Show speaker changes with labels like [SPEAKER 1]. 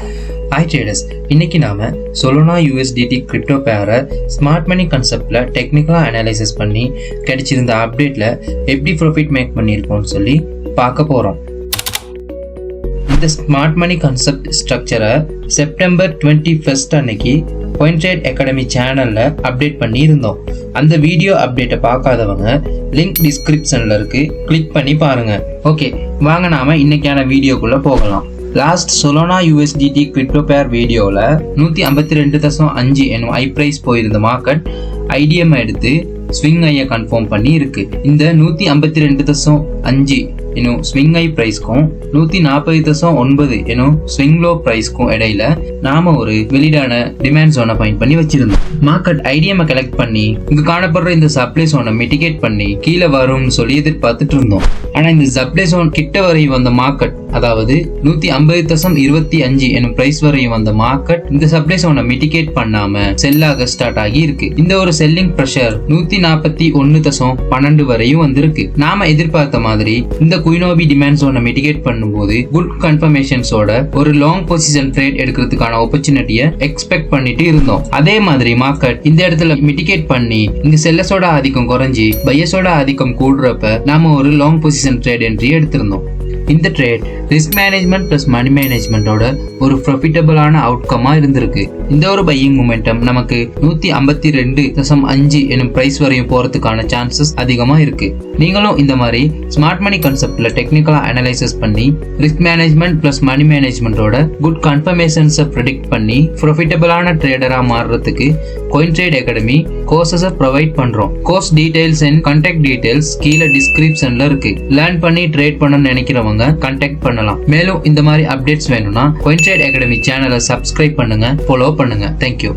[SPEAKER 1] Hi traders, இன்னைக்கு நாம Solana USDT crypto பேரை ஸ்மார்ட் மணி கான்செப்ட்ல டெக்னிக்கலா அனலைசிஸ் பண்ணி கிடைச்சிருந்த அப்டேட்ல எப்படி ப்ராஃபிட் மேக் பண்ணியிருக்கோம்னு சொல்லி பார்க்க போறோம். இந்த ஸ்மார்ட் மணி கான்செப்ட் ஸ்ட்ரக்சரை செப்டம்பர் 21 அன்னைக்கு CoinTrade Academy சேனல்ல அப்டேட் பண்ணி இருந்தோம். அந்த வீடியோ அப்டேட்டை பார்க்காதவங்க லிங்க் டிஸ்கிரிப்ஷன்ல இருக்கு, கிளிக் பண்ணி பாருங்க. ஓகே, வாங்க நாம இன்னைக்கான வீடியோக்குள்ள போகலாம். லாஸ்ட் Solana USDT கிரிப்டோ பேர் வீடியோவில் 152.5 எனும் ஐ பிரைஸ் போயிருந்த மார்க்கெட் ஐடிஎம் எடுத்து ஸ்விங் ஐயை கன்ஃபார்ம் பண்ணி இருக்கு. இந்த 152.5 எனும் ஸ்விங் ஐ பிரைஸ்க்கும் 140.9 எனும் ஸ்விங் லோ பிரைஸ்க்கும் இடையில நாம ஒரு வெளியிடான டிமாண்ட் ஜோனை ஃபைண்ட் பண்ணி வச்சிருந்தோம். மார்க்கெட் ஐடிஎம் கலெக்ட் பண்ணி இங்க காணப்படுற இந்த சப்ளை ஜோனை மிட்டிகேட் பண்ணி கீழே வரும்னு சொல்லி எதிர்பார்த்துட்டு இருந்தோம். ஆனா இந்த சப்ளை ஜோன் கிட்ட வரையும் வந்த மார்க்கெட், அதாவது 150.25 எனும் பிரைஸ் வரையும் வந்த மார்க்கெட் இந்த சப்ளை ஜோனை மிட்டிகேட் பண்ணாம செல்லாக ஸ்டார்ட் ஆகி இருக்கு. இந்த ஒரு செல்லிங் பிரஷர் 141.12 வரையும் வந்திருக்கு. நாம எதிர்பார்த்த மாதிரி இந்த குயினோபி டிமாண்ட் ஜோனை மிட்டிகேட் பண்ணும்போது குட் கன்ஃபர்மேஷன்ஸோட ஒரு லாங் பொசிஷன் ட்ரேட் எடுக்கிறதுக்கான ஆப்பர்ச்சுனிட்டியை எக்ஸ்பெக்ட் பண்ணிட்டு இருந்தோம். அதே மாதிரி மார்க்கெட் இந்த இடத்துல மிட்டிகேட் பண்ணி இங்க செல்லர்ஸோட ஆதிக்கம் குறைஞ்சி பையர்ஸோட ஆதிக்கம் கூடுறப்ப நாம ஒரு லாங் பொசிஷன் ட்ரேட் என்ட்ரி எடுத்திருந்தோம். இந்த trade risk management plus money மேனேஜ்மெண்டோட ஒரு ப்ராஃபிட்டபிளான அவுட்கமா இருந்திருக்கு. இந்த ஒரு பையிங் மொமெண்டம் நமக்கு 152.5 எனும் பிரைஸ் வரையும் போறதுக்கான சான்சஸ் அதிகமா இருக்கு. நீங்களும் இந்த மாதிரி ஸ்மார்ட் மணி கான்செப்ட்ல டெக்னிக்கலா அனலைசிஸ் பண்ணி risk management plus money மேனேஜ்மெண்டோட good கன்ஃபர்மேஷன்ஸை predict பண்ணி ப்ராஃபிட்டபிளான ட்ரேடரா மாறுறதுக்கு CoinTrade Academy கோர்சஸை ப்ரொவைட் பண்றோம். Course details and contact details கீழே டிஸ்கிரிப்ஷன்ல இருக்கு. லேர்ன் பண்ணி ட்ரேட் பண்ண நினைக்கிறவங்க கான்டாக்ட் பண்ணலாம். மேலும் இந்த மாதிரி அப்டேட்ஸ் வேணும்னா CoinTrade Academy சேனலை சப்ஸ்கிரைப் பண்ணுங்க, ஃபாலோ பண்ணுங்க. தேங்க்யூ.